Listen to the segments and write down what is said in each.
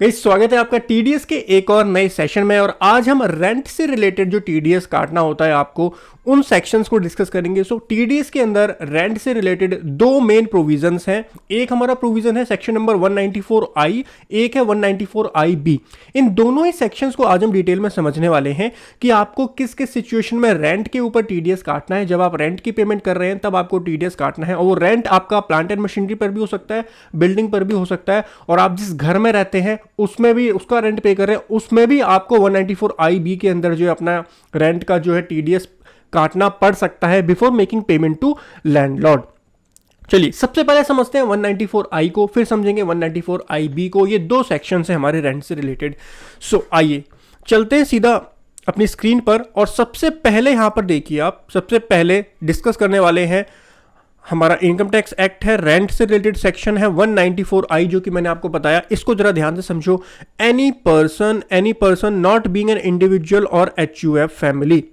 Guys स्वागत है आपका टीडीएस के एक और नए सेशन में। और आज हम रेंट से रिलेटेड जो टीडीएस काटना होता है आपको उन सेक्शंस को डिस्कस करेंगे। सो टीडीएस के अंदर रेंट से रिलेटेड दो मेन प्रोविजंस हैं। एक हमारा प्रोविजन है सेक्शन नंबर 194I, एक है 194IB। इन दोनों ही सेक्शंस को आज हम डिटेल में समझने वाले हैं कि आपको किस किस सिचुएशन में रेंट के ऊपर टीडीएस काटना है। जब आप रेंट की पेमेंट कर रहे हैं तब आपको टीडीएस काटना है, और वो रेंट आपका प्लांट एंड मशीनरी पर भी हो सकता है, बिल्डिंग पर भी हो सकता है, और आप जिस घर में रहते हैं उसमें भी उसका रेंट पे कर रहे हैं, उसमें भी आपको 194IB के अंदर जो है अपना रेंट का जो है टीडीएस काटना पड़ सकता है before making payment to landlord. चलिए सबसे पहले समझते हैं 194I को, फिर समझेंगे 194IB को। ये दो सेक्शन है हमारे रेंट से रिलेटेड। सो आइए चलते हैं सीधा अपनी स्क्रीन पर, और सबसे पहले यहां पर देखिए आप, सबसे पहले डिस्कस करने वाले हैं हमारा इनकम टैक्स एक्ट है, रेंट से रिलेटेड सेक्शन है 194I, जो कि मैंने आपको बताया। इसको जरा ध्यान से समझो। Any person not being an individual or HUF family,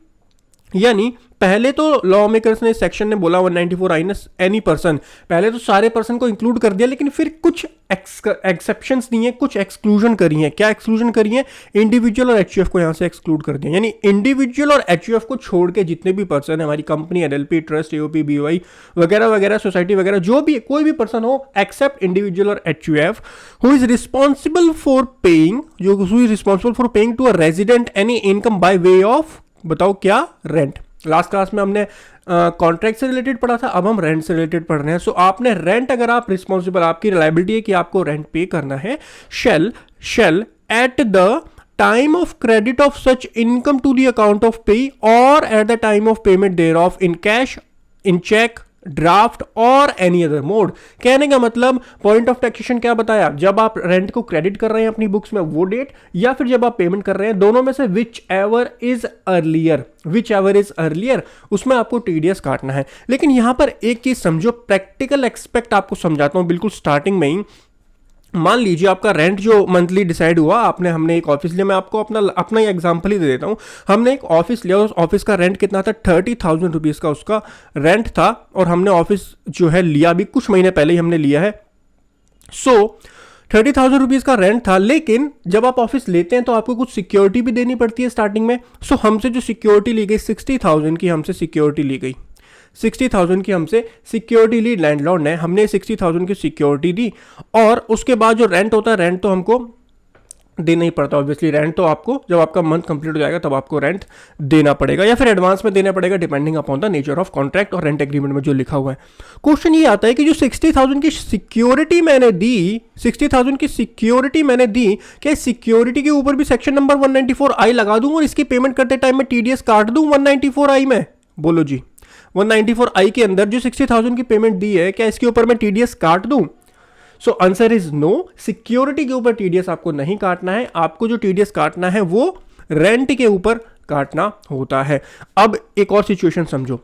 यानी पहले तो लॉ मेकर्स ने सेक्शन ने बोला 194I ने एनी पर्सन, पहले तो सारे पर्सन को इंक्लूड कर दिया, लेकिन फिर कुछ एक्सेप्शंस दी हैं, कुछ एक्सक्लूजन करी हैं। क्या एक्सक्लूजन करी है? इंडिविजुअल और HUF को यहां से एक्सक्लूड कर दिया। यानी इंडिविजुअल और HUF को छोड़ के जितने भी पर्सन है, हमारी company, LLP, trust, AOP, BOI वगैरह वगैरह, सोसाइटी वगैरह, जो भी कोई भी पर्सन हो except individual or HUF, who is responsible for paying to a resident any income by way of, बताओ क्या? रेंट। लास्ट क्लास में हमने कॉन्ट्रैक्ट से रिलेटेड पढ़ा था, अब हम रेंट से रिलेटेड पढ़ रहे हैं। सो आपने रेंट, अगर आप रिस्पॉन्सिबल, आपकी रिलायबिलिटी है कि आपको रेंट पे करना है, shall at the time of credit of such income to the account of payee or at the time of payment thereof in cash, in cheque, draft or any other mode. कहने का मतलब point of taxation क्या बताया? जब आप rent को credit कर रहे हैं अपनी बुक्स में वो डेट, या फिर जब आप पेमेंट कर रहे हैं, दोनों में से विच एवर इज अर्लियर उसमें आपको टीडीएस काटना है। लेकिन यहां पर एक चीज समझो, प्रैक्टिकल एक्सपेक्ट आपको समझाता हूं बिल्कुल स्टार्टिंग में ही। मान लीजिए आपका रेंट जो मंथली डिसाइड हुआ, हमने एक ऑफिस लिया। मैं आपको अपना ही एग्जांपल ही दे देता हूँ। हमने एक ऑफिस लिया, उस ऑफिस का रेंट कितना था? 30,000 रुपीज़ का उसका रेंट था, और हमने ऑफिस जो है लिया अभी कुछ महीने पहले ही हमने लिया है। सो 30,000 रुपीज़ का रेंट था, लेकिन जब आप ऑफिस लेते हैं तो आपको कुछ सिक्योरिटी भी देनी पड़ती है स्टार्टिंग में। सो हमसे जो सिक्योरिटी ली गई, 60,000 की हमसे सिक्योरिटी ली गई, 60,000 की हमसे सिक्योरिटी ली लैंडलॉर्ड ने। हमने 60,000 की सिक्योरिटी दी, और उसके बाद जो रेंट होता है, रेंट तो हमको देना ही पड़ता है ऑब्वियसली। रेंट तो आपको जब आपका मंथ कंप्लीट हो जाएगा तब आपको रेंट देना पड़ेगा, या फिर एडवांस में देना पड़ेगा, depending upon the nature of contract और रेंट एग्रीमेंट में जो लिखा हुआ है। क्वेश्चन ये आता है कि जो 60,000 की सिक्योरिटी मैंने दी, 60,000 की सिक्योरिटी मैंने दी, क्या सिक्योरिटी के ऊपर भी सेक्शन नंबर 194I लगा दूं और इसकी पेमेंट करते टाइम में टीडीएस काट दूं 194I में? बोलो जी, 194I के अंदर जो 60,000 की पेमेंट दी है, क्या इसके ऊपर मैं टीडीएस काट दूं? So answer is no. Security के ऊपर टीडीएस आपको नहीं काटना है। आपको जो टीडीएस काटना है वो रेंट के ऊपर काटना होता है। अब एक और सिचुएशन समझो,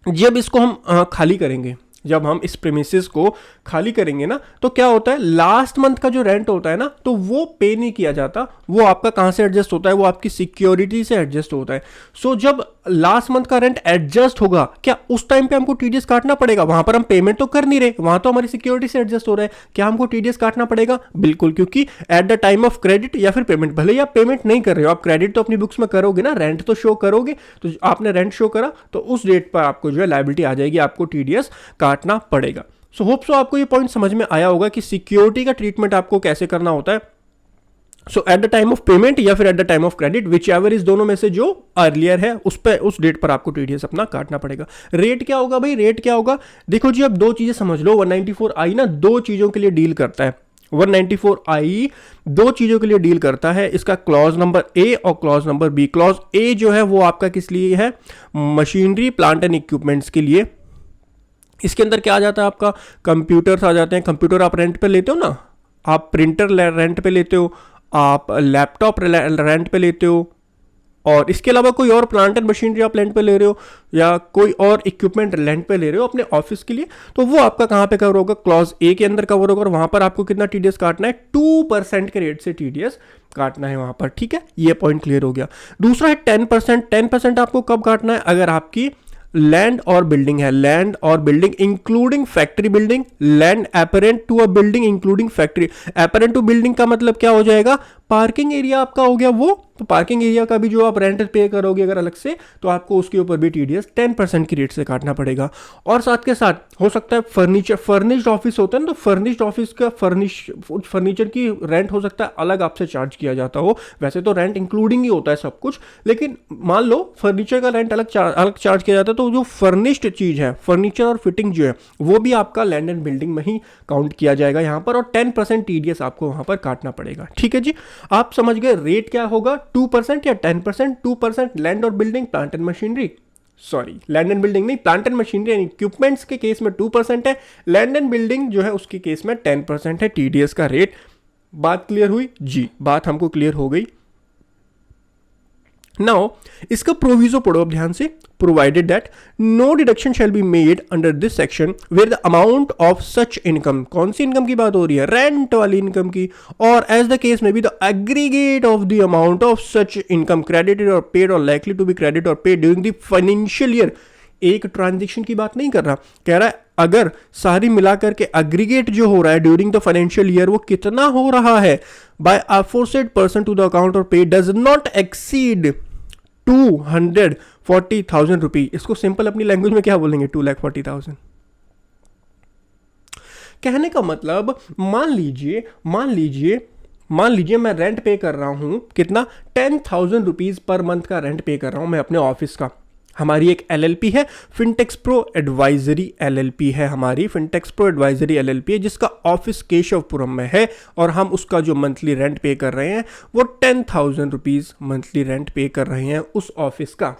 जब इसको हम खाली करेंगे, जब हम इस प्रीमिसेस को खाली करेंगे ना, तो क्या होता है? लास्ट मंथ का जो रेंट होता है ना, तो वो पे नहीं किया जाता। वो आपका कहां से एडजस्ट होता है? वो आपकी सिक्योरिटी से एडजस्ट होता है। सो जब लास्ट मंथ का रेंट एडजस्ट होगा, क्या उस टाइम पे हमको टीडीएस काटना पड़ेगा? वहां पर हम पेमेंट तो कर नहीं रहे, वहां तो हमारी सिक्योरिटी से एडजस्ट हो रहा है। क्या हमको टीडीएस काटना पड़ेगा? बिल्कुल, क्योंकि eight the time of credit या फिर पेमेंट, भले ही आप पेमेंट नहीं कर रहे हो, आप क्रेडिट तो अपनी बुक्स में करोगे ना, रेंट तो शो करोगे। तो आपने रेंट शो करा तो उस डेट पर आपको जो है लायबिलिटी आ जाएगी, आपको टीडीएस काटना पड़ेगा। सो होप सो आपको ये पॉइंट समझ में आया होगा कि सिक्योरिटी का ट्रीटमेंट आपको कैसे करना होता है। So at the time of payment या फिर at the time of credit, whichever is, दोनों में से जो अर्लियर है उस डेट पर आपको टीडीएस अपना काटना पड़ेगा। रेट क्या होगा भाई? रेट क्या होगा? देखो जी, अब दो चीजें समझ लो। 194I ना दो चीजों के लिए डील करता है। 194I दो चीजों के लिए डील करता है। इसका क्लॉज नंबर ए और clause number B. Clause A जो है वो आपका किस लिए है? मशीनरी, प्लांट एंड इक्विपमेंट्स के लिए। इसके अंदर क्या आ जाता है? आपका कंप्यूटर्स आ जाते हैं। कंप्यूटर आप रेंट पे लेते हो ना, आप प्रिंटर रेंट पे लेते हो, आप लैपटॉप रेंट पे लेते हो, और इसके अलावा कोई और प्लांट एंड मशीनरी आप रेंट पे ले रहे हो, या कोई और इक्विपमेंट रेंट पे ले रहे हो अपने ऑफिस के लिए, तो वो आपका कहाँ पे कवर होगा? क्लॉज ए के अंदर कवर होगा। और वहां पर आपको कितना टीडीएस काटना है? 2% के रेट से टीडीएस काटना है वहां पर। ठीक है, ये पॉइंट क्लियर हो गया। दूसरा है 10%। 10% आपको कब काटना है? अगर आपकी लैंड और बिल्डिंग है, लैंड और building including factory building, land appurtenant to a building including factory. Appurtenant to building का मतलब क्या हो जाएगा, पार्किंग एरिया आपका हो गया वो, तो पार्किंग एरिया का भी जो आप रेंट पे करोगे अगर अलग से, तो आपको उसके ऊपर भी टीडीएस 10% की रेट से काटना पड़ेगा। और साथ के साथ हो सकता है फर्नीचर, फर्निश्ड ऑफिस होता है ना, तो फर्निश्ड ऑफिस का फर्नीचर की रेंट हो सकता है अलग आपसे चार्ज किया जाता हो। वैसे तो रेंट इंक्लूडिंग ही होता है सब कुछ, लेकिन मान लो फर्नीचर का रेंट अलग चार्ज किया जाता है, तो जो फर्निश्ड चीज है, फर्नीचर और फिटिंग जो है, वो भी आपका लैंड एंड बिल्डिंग में ही काउंट किया जाएगा यहाँ पर, और 10% टीडीएस आपको वहां पर काटना पड़ेगा। ठीक है जी, आप समझ गए रेट क्या होगा, 2% या 10%। 2% लैंड और building, plant and machinery, sorry land and building नहीं, plant and machinery and equipments के केस में 2% है, लैंड एंड बिल्डिंग जो है उसके केस में 10% है टीडीएस का रेट। बात क्लियर हुई जी, बात हमको क्लियर हो गई। नाउ इसका प्रोविजो पढ़ो अब ध्यान से, provided that no deduction shall be made under this section where the amount of such income, कौन सी इनकम की बात हो रही है, रेंट वाली इनकम की, और एज द केस में be the aggregate of the amount of such income credited और पेड और लाइकली टू बी क्रेडिट और paid during the financial year. एक ट्रांजेक्शन की बात नहीं कर रहा, कह रहा है अगर सारी मिलाकर के एग्रीगेट जो हो रहा है ड्यूरिंग द फाइनेंशियल ईयर वो कितना हो रहा है, by aforesaid person to the account or payee does not exceed 240,000 रुपी। इसको सिंपल अपनी लैंग्वेज में क्या बोलेंगे, 240,000। कहने का मतलब मान लीजिए मैं रेंट पे कर रहा हूं, कितना, 10,000 रुपीज पर मंथ का रेंट पे कर रहा हूं मैं अपने ऑफिस का। हमारी एक एलएलपी है, फिनटेक्स प्रो एडवाइजरी एलएलपी है हमारी, फिनटेक्स प्रो एडवाइजरी एलएलपी है जिसका ऑफिस केशवपुरम में है, और हम उसका जो मंथली रेंट पे कर रहे हैं वो 10,000 रुपीज मंथली रेंट पे कर रहे हैं उस ऑफिस का।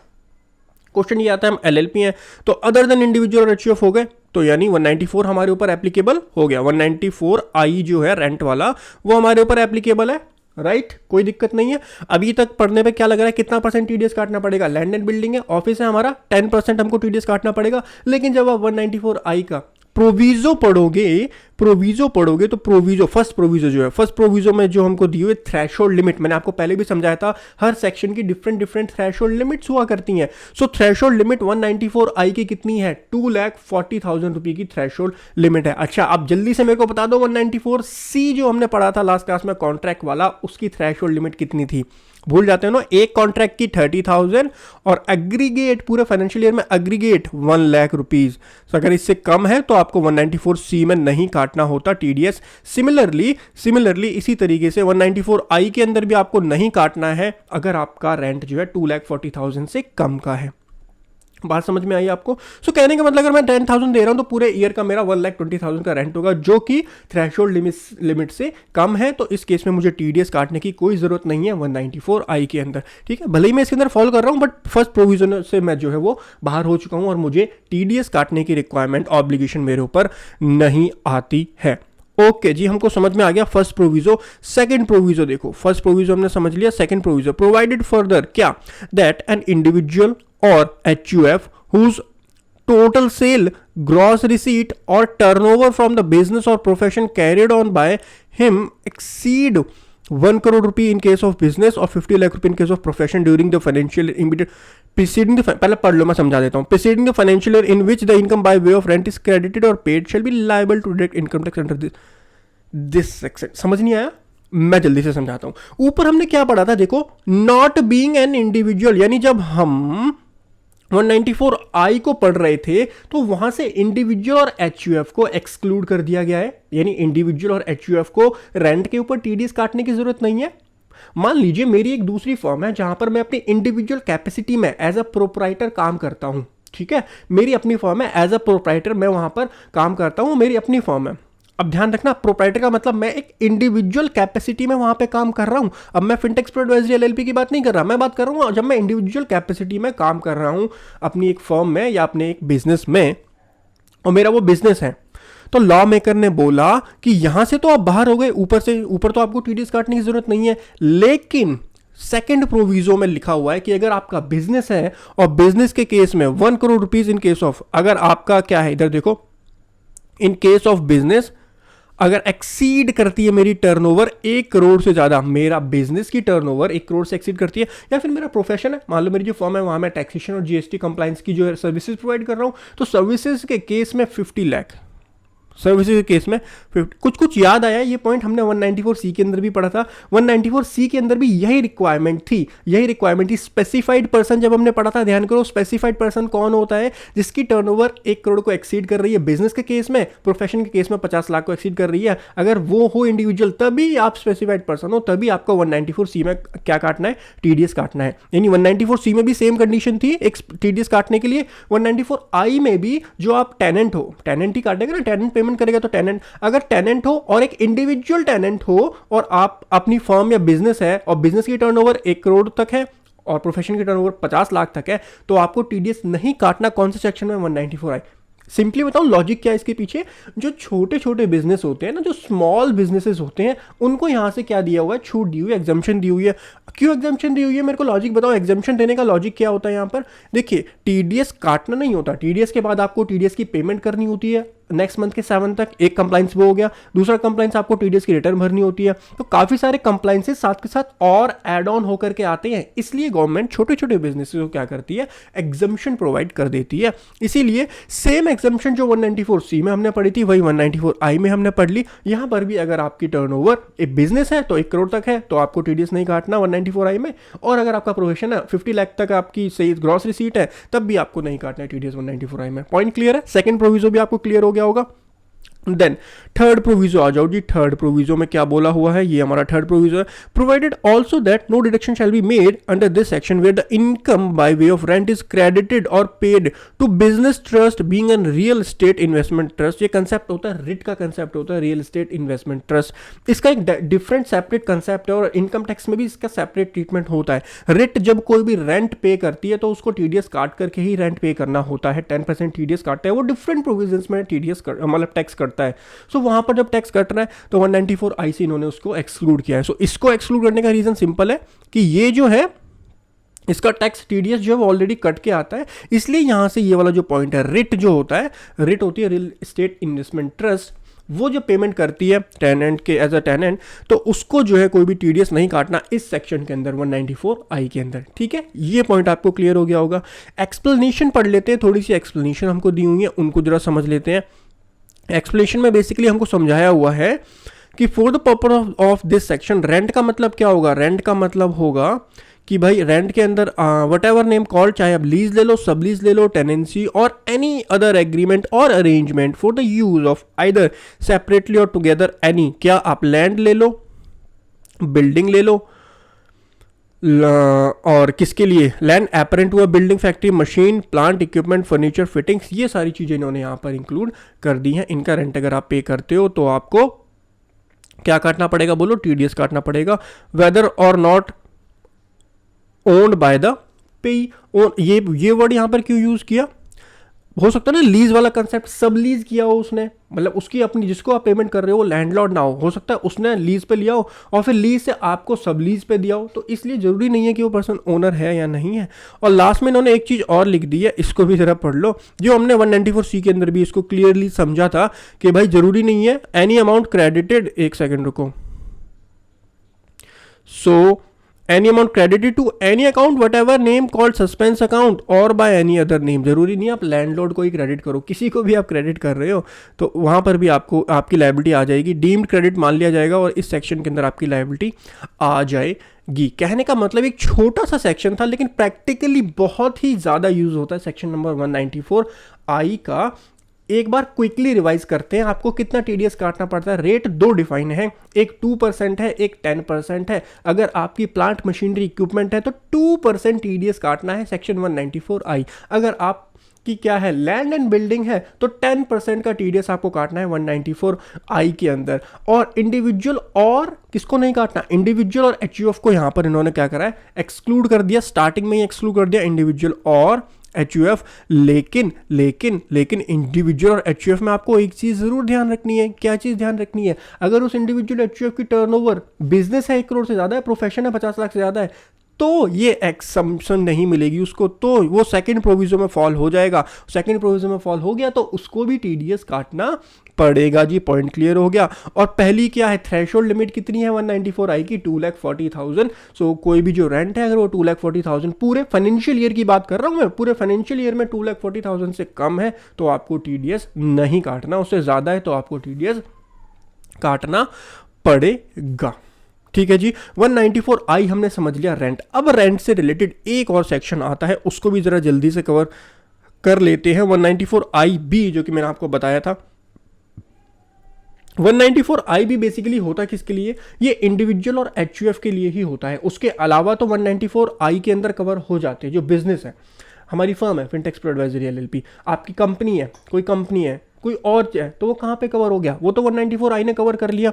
क्वेश्चन ये आता है हम एलएलपी हैं तो other than individual or HUF हो गए, तो यानी 194 हमारे ऊपर एप्लीकेबल हो गया, 194 आई जो है रेंट वाला वो हमारे ऊपर एप्लीकेबल है, राइट कोई दिक्कत नहीं है। अभी तक पढ़ने पे क्या लग रहा है, कितना परसेंट टीडीएस काटना पड़ेगा, लैंड एंड बिल्डिंग है, ऑफिस है हमारा, 10% हमको टीडीएस काटना पड़ेगा। लेकिन जब आप 194 आई का प्रोविजो पढ़ोगे तो प्रोविजो, फर्स्ट प्रोविजो में जो हमको दिए हुए थ्रेशोल्ड लिमिट, मैंने आपको पहले भी समझाया था हर सेक्शन की डिफरेंट थ्रेशोल्ड लिमिट्स हुआ करती हैं। सो थ्रेशोल्ड लिमिट 194 आई की कितनी है, 2,40,000 रुपए की थ्रेशोल्ड लिमिट है। अच्छा आप जल्दी से मेरे को बता दो 194 सी जो हमने पढ़ा था लास्ट क्लास में कॉन्ट्रैक्ट वाला, उसकी थ्रेशोल्ड लिमिट कितनी थी, भूल जाते हैं ना, एक कॉन्ट्रैक्ट की 30,000 और एग्रीगेट पूरे फाइनेंशियल ईयर में एग्रीगेट 1 लाख रुपीज। अगर इससे कम है तो आपको 194 सी में नहीं काटना होता टीडीएस। सिमिलरली इसी तरीके से 194 आई के अंदर भी आपको नहीं काटना है अगर आपका रेंट जो है 2,40,000 से कम का है। बात समझ में आई आपको? सो कहने का मतलब अगर मैं 10,000 दे रहा हूं तो पूरे ईयर का मेरा 1,20,000 का रेंट होगा जो कि थ्रेशोल्ड लिमिट से कम है, तो इस केस में मुझे टीडीएस काटने की कोई जरूरत नहीं है 194 आई के अंदर। ठीक है, भले ही मैं इसके अंदर फॉलो कर रहा हूं बट फर्स्ट प्रोविजन से मैं जो है वो बाहर हो चुका हूं और मुझे टीडीएस काटने की रिक्वायरमेंट ऑब्लिगेशन मेरे ऊपर नहीं आती है। ओके जी, हमको समझ में आ गया फर्स्ट प्रोविजो। सेकंड प्रोविजो देखो, फर्स्ट प्रोविजो हमने समझ लिया, सेकंड प्रोविजो प्रोवाइडेड फर्दर क्या, that an individual or HUF whose total sale, gross receipt or turnover from the business or profession carried on by him exceed 1 crore rupee in case of business or 50 lakh rupee in case of profession during the financial immediate preceding the पहले पढ़ लो मैं समझा देता हूँ, preceding the financial year in which the income by way of rent is credited or paid shall be liable to deduct income tax under this section। समझ नहीं आया? मैं जल्दी से समझाता हूं। ऊपर हमने क्या पढ़ा था देखो, नॉट बीइंग एन इंडिविजुअल, यानी जब हम 194 आई को पढ़ रहे थे तो वहां से इंडिविजुअल और एचयूएफ को एक्सक्लूड कर दिया गया है, यानी इंडिविजुअल और एचयूएफ को रेंट के ऊपर टीडीएस काटने की जरूरत नहीं है। मान लीजिए मेरी एक दूसरी फर्म है जहां पर मैं अपनी इंडिविजुअल कैपेसिटी में एज अ प्रोप्राइटर काम करता हूं। ठीक है, मेरी अपनी फर्म है, एज अ प्रोप्राइटर मैं वहां पर काम करता हूं, मेरी अपनी फर्म है। अब ध्यान रखना, प्रोप्राइटर का मतलब मैं एक इंडिविजुअल कैपेसिटी में वहां पे काम कर रहा हूं। अब मैं फिनटेक्स प्रो एडवाइजरी एलएलपी की बात नहीं कर रहा, मैं बात कर रहा हूं जब मैं इंडिविजुअल कैपेसिटी में काम कर रहा हूं अपनी एक फर्म में या अपने एक बिजनेस में, और मेरा वो बिजनेस है। तो लॉ मेकर ने बोला कि यहां से तो आप बाहर हो गए, ऊपर तो आपको टीडीएस काटने की जरूरत नहीं है, लेकिन सेकंड प्रोविजो में लिखा हुआ है कि अगर आपका बिजनेस है और बिजनेस के केस में 1 crore rupees in case of, अगर आपका क्या है इधर देखो, इन केस ऑफ बिजनेस अगर एक्सीड करती है मेरी टर्नओवर 1 करोड़ से ज़्यादा, मेरा बिजनेस की टर्नओवर 1 करोड़ से एक्सीड करती है, या फिर मेरा प्रोफेशन है, मान लो मेरी जो फर्म है वहाँ मैं टैक्सेशन और जीएसटी कंप्लाइंस की जो सर्विसेज प्रोवाइड कर रहा हूँ, तो सर्विसेज के केस में 50 लाख, सर्विसेज के केस में 50। कुछ कुछ याद आया, ये पॉइंट हमने 194C के अंदर भी पढ़ा था। 194C के अंदर भी यही रिक्वायरमेंट थी, स्पेसिफाइड पर्सन जब हमने पढ़ा था, ध्यान करो, स्पेसिफाइड पर्सन कौन होता है, जिसकी टर्नओवर 1 करोड़ को एक्सीड कर रही है बिजनेस के केस में, प्रोफेशन के केस में 50 लाख को एक्सीड कर रही है। अगर वो हो इंडिविजुअल, तभी आप स्पेसिफाइड पर्सन हो, तभी आपको 194C में क्या काटना है, टीडीएस काटना है। यानी 194C में भी सेम कंडीशन थी एक टीडीएस काटने के लिए। 194I में भी जो आप टेनेंट हो, टेनेंट ही काटेगा ना, टेनेंट पेमेंट करेगा, तो टेनेंट, अगर टेनेंट हो और एक इंडिविजुअल टेनेंट हो और आप अपनी फर्म या बिजनेस है और बिजनेस की टर्नओवर 1 करोड़ तक है और प्रोफेशन की टर्नओवर 50 लाख तक है, तो आपको टीडीएस नहीं काटना। कौन से सेक्शन में, 194I। सिंपली बताऊं लॉजिक क्या है इसके पीछे, जो छोटे छोटे बिजनेस होते हैं ना, जो स्मॉल बिजनेसेस होते हैं, उनको यहां से क्या दिया हुआ है, छूट दी हुई है, एग्जम्पशन दी हुई है। क्यों एग्जम्पशन दी हुई है, मेरे को लॉजिक बताओ। एग्जम्पशन देने का लॉजिक क्या होता है यहाँ पर, देखिए टीडीएस काटना नहीं होता, टीडीएस के बाद आपको टीडीएस की पेमेंट करनी होती है नेक्स्ट मंथ के 7 तक। एक कंप्लाइंस वो हो गया, दूसरा कंप्लाइंस आपको टीडीएस की रिटर्न भरनी होती है। तो काफी सारे कंप्लाइंसेस साथ के साथ और एड ऑन होकर के आते हैं, इसलिए गवर्नमेंट छोटे छोटे बिजनेस को क्या करती है, एग्जम्पशन प्रोवाइड कर देती है। इसीलिए सेम एग्जम्पशन जो 194C में हमने पढ़ी थी, वही 194I में हमने पढ़ ली। यहां पर भी अगर आपकी टर्नओवर एक बिजनेस है तो 1 करोड़ तक है, तो आपको टीडीएस नहीं काटना 194I में। और अगर आपका प्रोफेशन है 50 लाख तक आपकी सही ग्रॉस रिसीट है, तब भी आपको नहीं काटना है टीडीएस 194I में। पॉइंट क्लियर है? सेकंड प्रोविजो भी आपको क्लियर हो गया होगा। देन थर्ड प्रोविजो आ जाओ जी। थर्ड प्रोविजो में क्या बोला हुआ है, ये हमारा थर्ड प्रोविजो है। Provided also that no deduction shall be made under this section where the income by way of rent is credited और paid to business trust being an real estate investment trust. ये concept होता है, writ का concept होता है, real estate investment trust. इसका एक different separate concept है और इनकम टैक्स में भी इसका सेपरेट ट्रीटमेंट होता है। रिट जब कोई भी रेंट पे करती है तो उसको टीडीएस काट करके ही रेंट पे करना होता है, 10% टीडीएस काटता है, वो डिफरेंट प्रोविजंस में टीडीएस मतलब टैक्स करता है। सो वहां पर जब टैक्स कट रहा है तो 194I से इन्होंने उसको एक्सक्लूड किया है। सो इसको एक्सक्लूड करने का रीजन सिंपल है कि ये जो है इसका टैक्स टीडीएस जो है ऑलरेडी कट के आता है, इसलिए यहां से ये वाला जो पॉइंट है, रिट जो होता है, रिट होती है रियल एस्टेट इन्वेस्टमेंट ट्रस्ट, वो जो पेमेंट करती है टेनेंट के एज अ टेनेंट, तो उसको जो है कोई भी टीडीएस नहीं काटना इस सेक्शन के अंदर 194I के अंदर। ठीक है, ये पॉइंट आपको क्लियर हो गया होगा। एक्सप्लेनेशन पढ़ लेते हैं, थोड़ी सी एक्सप्लेनेशन हमको दी हुई है, उनको जरा समझ लेते हैं। एक्सप्लेनेशन में बेसिकली हमको समझाया हुआ है कि for the purpose of this section, rent का मतलब क्या होगा, रेंट का मतलब होगा कि भाई रेंट के अंदर वट एवर नेम कॉल्ड, चाहे आप लीज ले लो, सब लीज ले लो, टेनेंसी और एनी अदर एग्रीमेंट और arrangement for the use of either separately और टुगेदर एनी, क्या आप लैंड ले लो, बिल्डिंग ले लो, और किसके लिए, लैंड एपरेंट हुआ, building, factory, machine, plant, equipment, furniture, fittings, ये सारी चीज़ें इन्होंने यहाँ पर इंक्लूड कर दी हैं। इनका रेंट अगर आप पे करते हो तो आपको क्या काटना पड़ेगा, बोलो, टीडीएस काटना पड़ेगा। वेदर और not owned by the pay, ये वर्ड यहाँ पर क्यों यूज़ किया, हो सकता है ना लीज वाला कंसेप्ट, सब लीज किया हो उसने, मतलब उसकी अपनी जिसको आप पेमेंट कर रहे हो वो लैंडलॉर्ड ना हो सकता है उसने लीज पे लिया हो और फिर लीज से आपको सब लीज पे दिया हो, तो इसलिए जरूरी नहीं है कि वो पर्सन ओनर है या नहीं है। और लास्ट में इन्होंने एक चीज और लिख दी है, इसको भी जरा पढ़ लो, जो हमने 194C के अंदर भी इसको क्लियरली समझा था कि भाई जरूरी नहीं है एनी अमाउंट क्रेडिटेड, एक सेकेंड रुको, so any amount credited to any account whatever name called suspense account or by any other name, जरूरी नहीं आप लैंडलॉर्ड को ही क्रेडिट करो, किसी को भी आप क्रेडिट कर रहे हो तो वहां पर भी आपको आपकी लायबिलिटी आ जाएगी, डीम्ड क्रेडिट मान लिया जाएगा और इस सेक्शन के अंदर आपकी लायबिलिटी आ जाएगी। कहने का मतलब एक छोटा सा सेक्शन था लेकिन प्रैक्टिकली बहुत ही ज्यादा यूज होता है सेक्शन नंबर 194I का। एक बार क्विकली रिवाइज करते हैं, आपको कितना टीडीएस काटना पड़ता है। रेट दो डिफाइन है, एक 2% है, एक 10% है। अगर आपकी प्लांट मशीनरी इक्विपमेंट है तो 2% टीडीएस काटना है सेक्शन 194I। अगर आपकी क्या है लैंड एंड बिल्डिंग है तो 10% का टीडीएस आपको काटना है 194I के अंदर। और इंडिविजुअल और किसको नहीं काटना, इंडिविजुअल और एचयूएफ को यहां पर इन्होंने क्या करा है, एक्सक्लूड कर दिया, स्टार्टिंग में ही एक्सक्लूड कर दिया इंडिविजुअल और एचयूएफ। लेकिन लेकिन लेकिन इंडिविजुअल और एचयूएफ में आपको एक चीज जरूर ध्यान रखनी है। क्या चीज ध्यान रखनी है, अगर उस इंडिविजुअल एचयूएफ की टर्नओवर बिजनेस है 1 करोड़ से ज्यादा है, प्रोफेशन है 50 लाख से ज्यादा है, तो ये एक्सम्पशन नहीं मिलेगी उसको, तो वो सेकंड प्रोविजन में फॉल हो जाएगा। सेकंड प्रोविजन में फॉल हो गया तो उसको भी टीडीएस काटना पड़ेगा जी। पॉइंट क्लियर हो गया। और पहली क्या है, थ्रेशोल्ड लिमिट कितनी है 194I की, 2,40,000। सो कोई भी जो रेंट है अगर वो 2,40,000 पूरे फाइनेंशियल ईयर की बात कर रहा हूं मैं, पूरे फाइनेंशियल ईयर में 2,40,000 से कम है तो आपको टीडीएस नहीं काटना, उससे ज्यादा है तो आपको टीडीएस काटना पड़ेगा। ठीक है जी। 194I हमने समझ लिया रेंट। अब रेंट से रिलेटेड एक और सेक्शन आता है, उसको भी जरा जल्दी से कवर कर लेते हैं। 194IB जो कि मैंने आपको बताया था। 194IB बेसिकली होता किसके लिए, ये इंडिविजुअल और एचयूएफ के लिए ही होता है। उसके अलावा तो 194I के अंदर कवर हो जाते हैं। जो बिजनेस है, हमारी फर्म है फिनटेक एक्सपर्ट एडवाइजरी एलएलपी, आपकी कंपनी है, कोई और है, तो वो कहाँ पे कवर हो गया, वो तो 194I ने कवर कर लिया।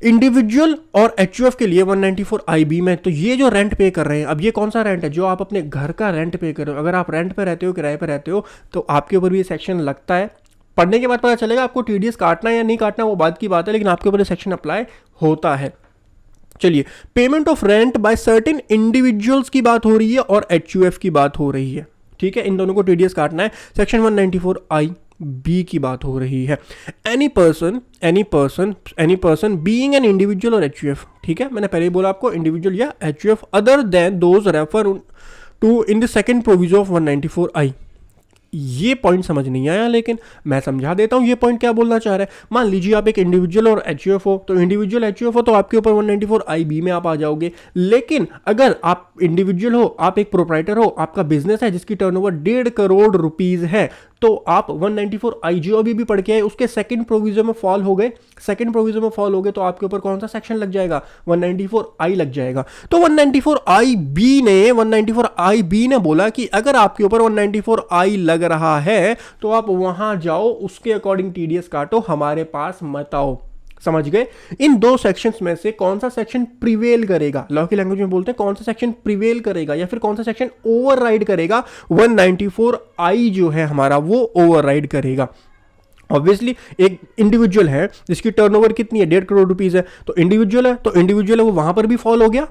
इंडिविजुअल और एचयूएफ के लिए 194IB में, तो ये जो रेंट पे कर रहे हैं, अब ये कौन सा रेंट है, जो आप अपने घर का रेंट पे कर रहे हो। अगर आप रेंट पे रहते हो, किराए पे रहते हो, तो आपके ऊपर भी ये सेक्शन लगता है। पढ़ने के बाद पता चलेगा आपको टीडीएस काटना है या नहीं काटना, वो बात की बात है, लेकिन आपके ऊपर ये सेक्शन अप्लाई होता है। चलिए, payment of rent by certain individuals की बात हो रही है और एचयूएफ की बात हो रही है। ठीक है, इन दोनों को टीडीएस काटना है। सेक्शन 194IB की बात हो रही है। Any person being an individual or HUF, ठीक है, मैंने पहले ही बोला आपको इंडिविजुअल या HUF other than those refer to in the second provision of 194I। ये पॉइंट समझ नहीं आया, लेकिन मैं समझा देता हूं ये पॉइंट क्या बोलना चाह रहा है। मान लीजिए आप एक इंडिविजुअल और एचयूएफ हो, तो इंडिविजुअल एचयूएफ हो तो आपके ऊपर 194IB में आप आ जाओगे। लेकिन अगर आप इंडिविजुअल हो, आप एक प्रोप्राइटर हो, आपका बिजनेस है जिसकी टर्नओवर 1.5 करोड़ रुपीज है, तो आप 194I जो अभी भी पढ़ के आए उसके सेकंड प्रोविजन में फॉल हो गए। सेकंड प्रोविजन में फॉल हो गए तो आपके ऊपर कौन सा सेक्शन लग जाएगा, 194I लग जाएगा। तो 194IB ने बोला कि अगर आपके ऊपर 194I लग रहा है तो आप वहां जाओ, उसके अकॉर्डिंग टीडीएस काटो, हमारे पास मत आओ। समझ गए। इन दो सेक्शंस में से कौन सा सेक्शन प्रिवेल करेगा, लॉ की लैंग्वेज में बोलते हैं कौन सा सेक्शन प्रिवेल करेगा या फिर कौन सा सेक्शन ओवरराइड करेगा, 194I जो है हमारा वो ओवरराइड करेगा। ऑब्वियसली एक इंडिविजुअल है जिसकी टर्नओवर कितनी है, 1.5 करोड़ रुपीज है, तो इंडिविजुअल है वो वहां पर भी फॉल हो गया,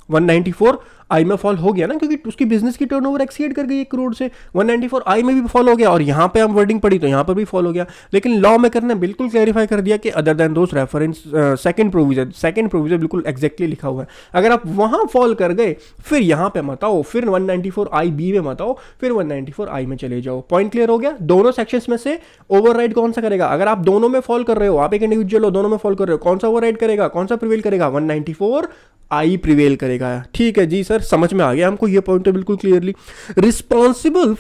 194I में फॉल हो गया ना, क्योंकि उसकी बिजनेस की टर्नओवर एक्सीड कर गई 1 करोड़ से, 194I में भी फॉल हो गया। और यहां पे हम वर्डिंग पढ़ी तो यहां पर भी फॉल हो गया। लेकिन लॉ मेकर ने बिल्कुल क्लैरिफाई कर दिया कि अदर देन दोस रेफरेंस सेकंड प्रोविजन बिल्कुल एग्जैक्टली लिखा हुआ है। अगर आप वहां फॉल कर गए फिर यहां पे मत आओ, फिर 194IB में मत आओ, फिर 194I में चले जाओ। पॉइंट क्लियर हो गया। दोनों सेक्शंस में से ओवरराइड कौन सा करेगा, अगर आप दोनों में फॉल कर रहे हो, आप एक इंडिविजुअल हो, दोनों में फॉल कर रहे हो, कौन सा ओवरराइड करेगा, कौन सा प्रिवेल करेगा, 194I प्रिवेल करेगा। ठीक है जी सर, समझ में आ गया हमको ये पॉइंट तो बिल्कुल clearly. Responsible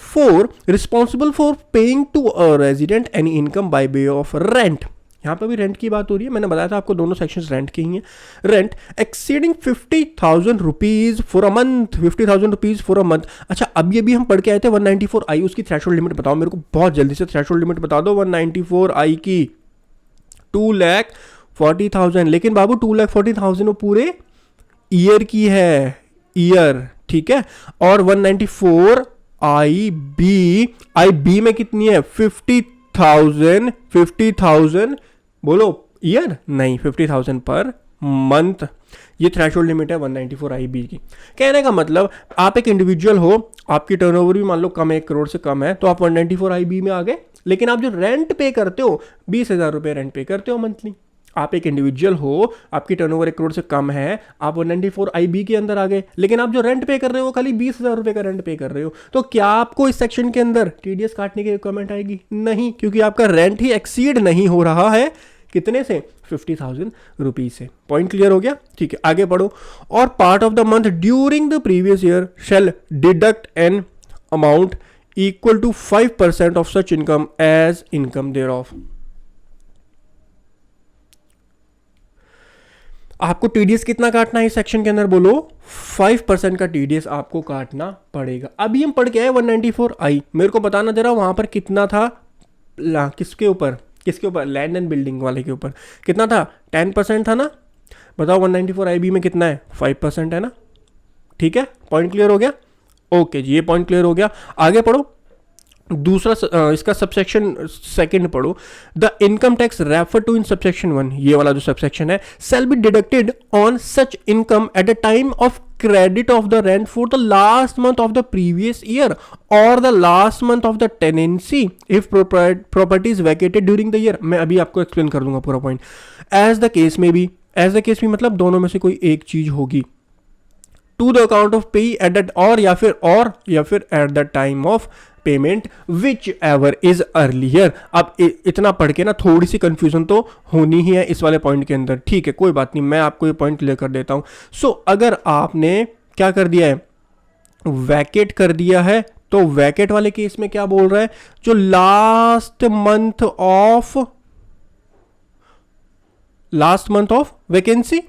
for paying to a resident any income by way of rent, यहां पर भी रेंट की बात हो रही है। मैंने बताया था आपको दोनों सेक्शंस रेंट के ही हैं। Rent exceeding 50,000 rupees for a month, 50,000 rupees for a month. अच्छा, अब ये भी हम पढ़ के आए थे 194I, उसकी थ्रेशोल्ड लिमिट बताओ मेरे को बहुत जल्दी से, थ्रेशोल्ड लिमिट बता दो 194I की, 2,40,000। लेकिन बाबू 2,40,000 वो पूरे ईयर की है, ईयर, ठीक है। और 194IB में कितनी है, 50,000 बोलो ईयर नहीं, 50,000 पर मंथ। ये थ्रेशोल्ड लिमिट है 194IB की। कहने का मतलब आप एक इंडिविजुअल हो, आपकी टर्नओवर भी मान लो कम है, 1 करोड़ से कम है, तो आप 194IB में आ गए। लेकिन आप जो रेंट पे करते हो, 20,000 रुपये रेंट पे करते हो मंथली, आप एक इंडिविजुअल हो, आपकी टर्नओवर 1 करोड़ से कम है, आप 194IB के अंदर आ गए। लेकिन आप जो रेंट पे कर रहे हो खाली 20,000 रुपए का रेंट पे कर रहे हो, तो क्या आपको इस सेक्शन के अंदर टीडीएस काटने की रिक्वायरमेंट आएगी? नहीं, क्योंकि आपका रेंट ही एक्सीड नहीं हो रहा है, कितने से, 50,000 रुपीज से। पॉइंट क्लियर हो गया? ठीक है, आगे बढ़ो। Or part of the month during the previous year shall deduct an amount equal to 5% of such income as income thereof. आपको टीडीएस कितना काटना है इस सेक्शन के अंदर, बोलो 5% का टीडीएस आपको काटना पड़ेगा। अभी हम पढ़ के आए 194I, मेरे को बताना जरा वहां पर कितना था, किसके ऊपर, लैंड एंड बिल्डिंग वाले के ऊपर कितना था, 10% था ना। बताओ 194IB में कितना है, 5% है ना। ठीक है, पॉइंट क्लियर हो गया? ओके जी, ये पॉइंट क्लियर हो गया। आगे पढ़ो। दूसरा इसका सबसेक्शन सेकंड पढ़ो, the income tax refer to in subsection 1, ये वाला जो सबसेक्शन है, shall be deducted on such income at the time of credit of the rent for the last month of the previous year और the last month of the tenancy if property is vacated during the year. मैं अभी आपको explain कर दूंगा पूरा point. As the case में भी, as the case में मतलब दोनों में से कोई एक चीज होगी, टू द अकाउंट ऑफ पे एट दैट, और या फिर at the time of payment which ever is earlier. अब इतना पढ़ के ना थोड़ी सी कंफ्यूजन तो होनी ही है इस वाले पॉइंट के अंदर, ठीक है, कोई बात नहीं, मैं आपको ये पॉइंट क्लियर कर देता हूं। सो अगर आपने क्या कर दिया है, वैकेट कर दिया है, तो वैकेट वाले केस में क्या बोल रहा है, जो last month of vacancy,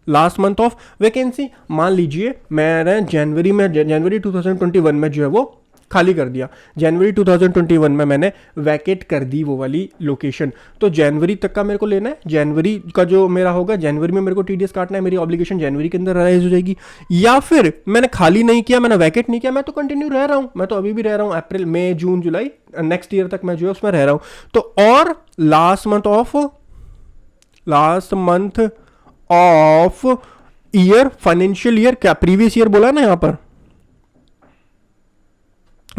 last month of vacancy, मान लीजिए मैंने जनवरी 2021 में जो है वो खाली कर दिया, जनवरी 2021 में मैंने वैकेट कर दी वो वाली लोकेशन, तो जनवरी तक का मेरे को लेना है, जनवरी का जो मेरा होगा, जनवरी में मेरे को टीडीएस काटना है, मेरी ऑब्लिगेशन जनवरी के अंदर राइज हो जाएगी। या फिर मैंने खाली नहीं किया, मैंने वैकेट नहीं किया, मैं तो कंटिन्यू रह रहा हूं, मैं तो अभी भी रह रहा हूं, अप्रैल मई जून जुलाई नेक्स्ट ईयर तक मैं जो है उसमें रह रहा हूं, तो और last month of year, financial year, क्या प्रीवियस ईयर बोला ना यहां पर,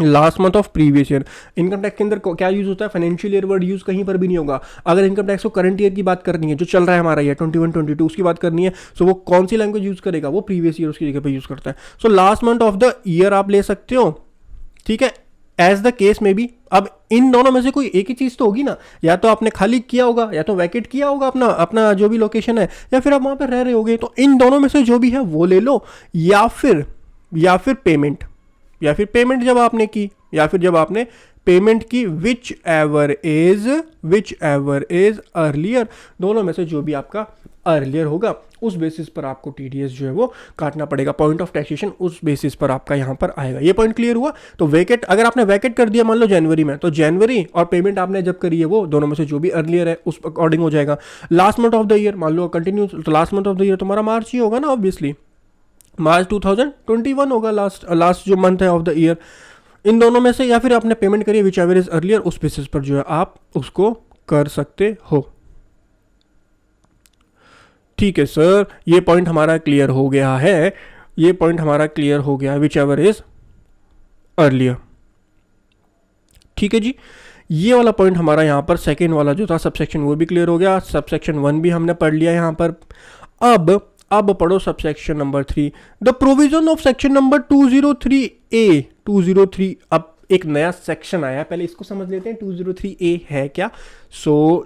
last month of previous year. Income tax के अंदर क्या यूज होता है, फाइनेंशियल ईयर वर्ड यूज कहीं पर भी नहीं होगा। अगर इनकम टैक्स को करंट ईयर की बात करनी है, जो चल रहा है हमारा ईयर 21-22 उसकी बात करनी है, सो वो कौन सी लैंग्वेज यूज करेगा, वो प्रीवियस ईयर उसकी जगह पे यूज करता है। So last month of the year आप ले सकते हो, ठीक है, एज द केस में भी। अब इन दोनों में से कोई एक ही चीज तो होगी ना, या तो आपने खाली किया होगा, या तो वैकेट किया होगा अपना जो भी लोकेशन है, या फिर आप वहां पर रह रहे होगे, तो इन दोनों में से जो भी है वो ले लो, या फिर पेमेंट जब आपने की, या फिर जब आपने पेमेंट की, विच एवर इज अर्लियर, दोनों में से जो भी आपका अर्लियर होगा उस बेसिस पर आपको टीडीएस जो है वो काटना पड़ेगा, पॉइंट ऑफ टैक्सेशन उस बेसिस पर आपका यहां पर आएगा। ये पॉइंट क्लियर हुआ। तो वैकेट, अगर आपने वैकेट कर दिया मान लो जनवरी में, तो जनवरी और पेमेंट आपने जब करी है वो दोनों में से जो भी अर्लियर है उस अकॉर्डिंग हो जाएगा। Last month of the year मान लो कंटिन्यू, तो last month of the year तुम्हारा मार्च ही होगा ना, ऑब्वियसली मार्च 2021 होगा लास्ट जो मंथ है ऑफ द ईयर। इन दोनों में से या फिर आपने पेमेंट करी विच एवर इज अर्लियर, उस बेसिस पर जो है आप उसको कर सकते हो। ठीक है सर, ये पॉइंट हमारा क्लियर हो गया है, विच एवर इज अर्लियर। ठीक है जी, ये वाला पॉइंट हमारा यहाँ पर सेकेंड वाला जो था सबसेक्शन वो भी क्लियर हो गया, सबसेक्शन 1 भी हमने पढ़ लिया यहाँ पर। अब पढ़ो subsection number 3, the provision of section number 203A 203। अब एक नया सेक्शन आया, पहले इसको समझ लेते हैं 203A है क्या।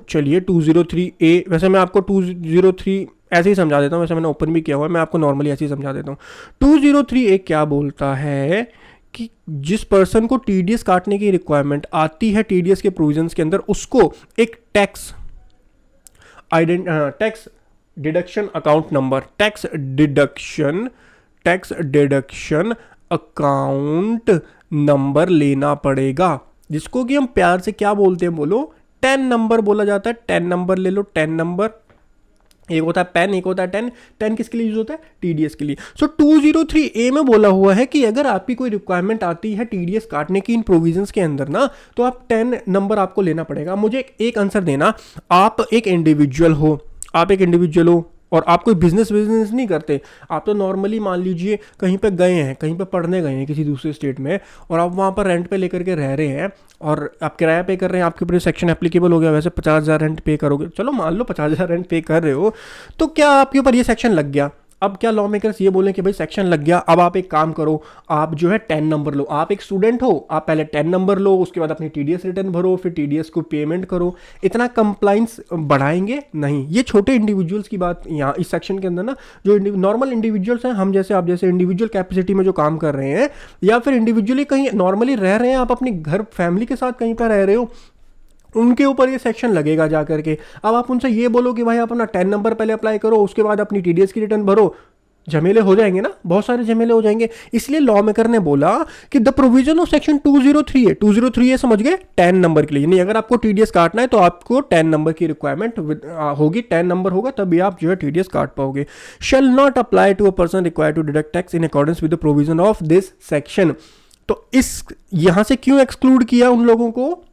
चलिए 203A, वैसे मैं आपको 203 ऐसे ही समझा देता हूँ, वैसे मैंने ओपन भी किया हुआ है, मैं आपको नॉर्मली ऐसे ही समझा देता हूँ। 203A क्या बोलता है कि जिस पर्सन को टीडीएस काटने की रिक्वायरमेंट आती है टीडीएस के प्रोविजंस के अंदर, उसको एक tax deduction account number, tax deduction account number लेना पड़ेगा, जिसको कि हम प्यार से क्या बोलते हैं, बोलो 10 नंबर बोला जाता है। 10 नंबर ले लो, 10 नंबर, एक होता है पेन, एक होता है 10। 10 किसके लिए यूज होता है, टीडीएस के लिए। 203A में बोला हुआ है कि अगर आपकी कोई रिक्वायरमेंट आती है टीडीएस काटने की इन प्रोविजंस के अंदर ना, तो आप 10 नंबर आपको लेना पड़ेगा। मुझे एक आंसर देना, आप एक इंडिविजुअल हो और आप कोई बिजनेस नहीं करते, आप तो नॉर्मली मान लीजिए कहीं पे गए हैं, कहीं पे पढ़ने गए हैं किसी दूसरे स्टेट में, और आप वहाँ पर रेंट पे लेकर के रह रहे हैं और आप किराया पे कर रहे हैं, आपके ऊपर सेक्शन एप्लीकेबल हो गया, वैसे 50,000 रेंट पे करोगे, चलो मान लो 50,000 रेंट पे कर रहे हो, तो क्या आपके ऊपर ये सेक्शन लग गया। अब क्या लॉ मेकर्स ये बोलें कि भाई सेक्शन लग गया, अब आप एक काम करो, आप जो है 10 नंबर लो। आप एक स्टूडेंट हो, आप पहले 10 नंबर लो, उसके बाद अपनी टीडीएस रिटर्न भरो, फिर टीडीएस को पेमेंट करो। इतना कंप्लाइंस बढ़ाएंगे नहीं। ये छोटे इंडिविजुअल्स की बात यहाँ इस सेक्शन के अंदर ना, जो नॉर्मल इंडिविजुअल्स हैं, हम जैसे आप जैसे इंडिविजुअल कैपेसिटी में जो काम कर रहे हैं, या फिर इंडिविजुअली कहीं नॉर्मली रह रहे हैं, आप अपनी घर फैमिली के साथ कहीं पर रह रहे हो, उनके ऊपर ये सेक्शन लगेगा जा करके। अब आप उनसे ये बोलो कि भाई आप अपना 10 नंबर पहले अप्लाई करो, उसके बाद अपनी टीडीएस की रिटर्न भरो, झमेले हो जाएंगे ना, बहुत सारे झमेले हो जाएंगे। इसलिए लॉ मेकर ने बोला कि the provision of section 203A समझ गए, 10 नंबर के लिए। नहीं, अगर आपको टीडीएस काटना है तो आपको 10 नंबर की रिक्वायरमेंट होगी, 10 नंबर होगा तभी आप जो है टीडीएस काट पाओगे। Shall not apply to a person required to deduct tax in accordance with the provision of this section. तो इस यहां से क्यों एक्सक्लूड किया उन लोगों को?